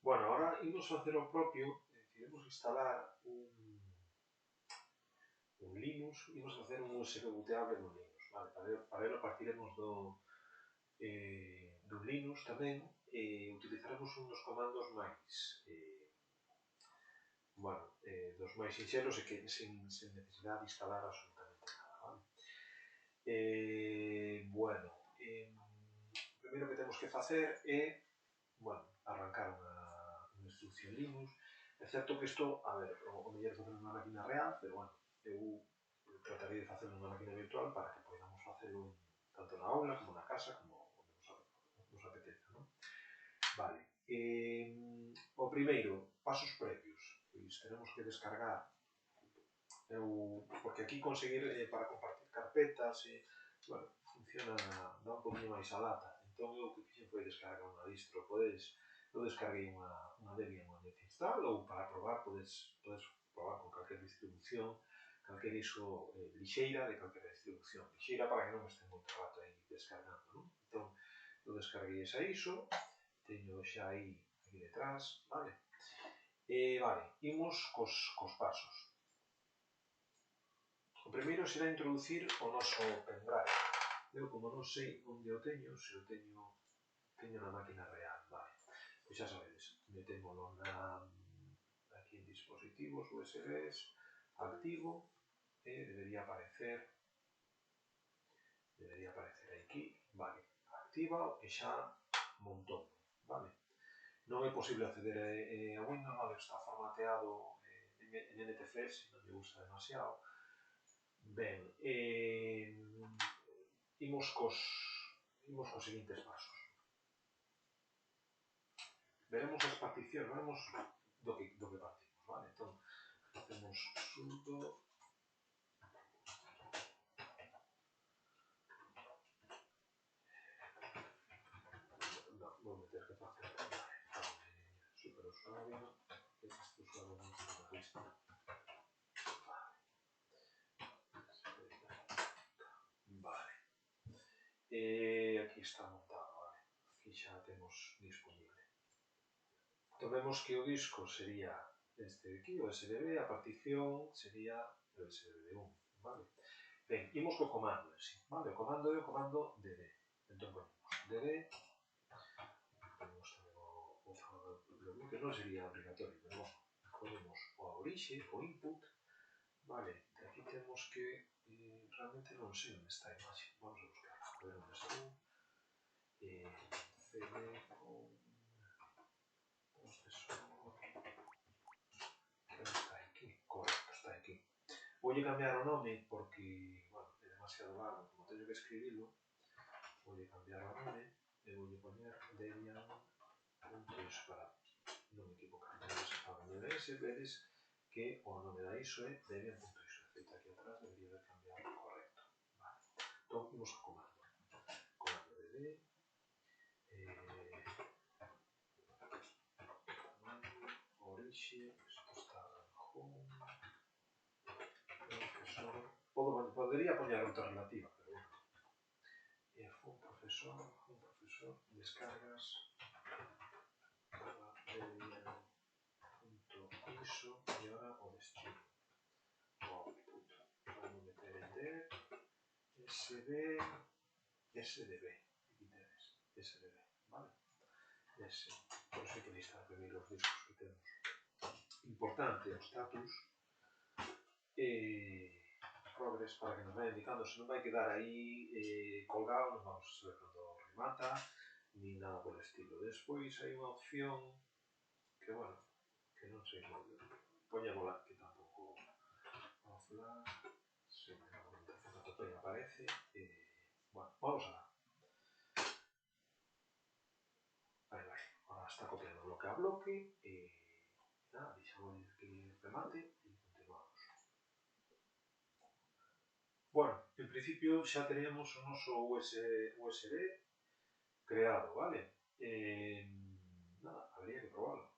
Bueno, ahora imos facer o propio, iremos instalar un Linux, imos facer un USB booteable no Linux, vale? Para ello partiremos dun Linux tamén e utilizaremos un dos comandos máis, dos máis sinxelos e que sen necesidade de instalar absolutamente nada, vale? O primeiro que temos que facer é, arrancar unha instrucción Linux. É certo que isto, o mellor facer unha máquina real, pero, eu tratarei de facer unha máquina virtual para que podamos facelo tanto na aula como na casa, como onde nos apeteza, non? Vale. O primeiro, pasos previos. Pois tenemos que descargar, porque aquí conseguir para compartir carpetas, funciona, dá un poquinho máis a lata. Entón, eu o que fixen foi descargar unha distro. Eu descarguei unha Debian ou Netzinstall, ou para probar, podes probar con calquer distribución, calquer iso lixeira de calquer distribución. Lixeira para que non este moito rato aí descargando, non? Entón, eu descarguei esa ISO, teño xa aí detrás, vale? Vale, imos cos pasos. O primeiro será introducir o noso pendrive. Eu, como non sei onde o teño, se o teño na máquina real, vale? Pois xa sabedes, metémolo aquí en dispositivos USBs, activo, e debería aparecer aquí, vale, activa e xa montou, vale? Non é posible acceder a Windows, vale, está formateado en NTFS, non lle gusta demasiado. Ben, imos cos seguintes pasos. Veremos as particións, veremos do que partimos, vale? Entón, facemos sudo vou meter que facer superusuario, este usuario non está na lista. Vale. Aquí está montado, vale? Aquí xa temos disponible. Entón vemos que o disco sería este de aquí, o SDB, a partición sería o SDB1, vale? Ben, imos co comando en sí, vale? O comando é o comando dd. Entón ponemos dd, ponemos tamén o falador do que non sería obligatorio, pero bueno, ponemos a orixe, o input, vale? De aquí temos que, realmente non sei onde está a imaxe, vamos a buscar, a ver onde está, cd con procesor, está aquí, correcto, está aquí. Voulle cambiar o nome porque, é demasiado largo, como teño que escribilo, voulle cambiar o nome e voulle poñer Debian.iso para non me equivocar. Agora, no DNS vedes que o nome da ISO é Debian.iso. Feito aquí atrás, debería haber cambiado correcto. Vale. Entón, imos ao comando. Comando dd, orixe, isto está home, profesor, podería poñer ruta relativa, pero bueno. Fun profesor, descargas, Debian.iso, e ahora o destino. O output. Vamos meter en dev, SDB, aquí tenes, SDB, vale? Por eso hai que listar primeiro os discos que temos. Importante o status progress para que nos vai indicando, se non vai quedar aí colgado, non vamos a saber cando remata, ni nada por estilo. Despois hai unha opción que, que non sei moi ben. Poñémola, que tampouco offline, se me a documentación da topeia aparece, vamos alá. Aí vai, ahora está copiando bloque a bloque e nada, deixamos que remate e continuamos. Bueno, en principio xa teríamos o noso USB creado, vale? Nada, habría que probarlo.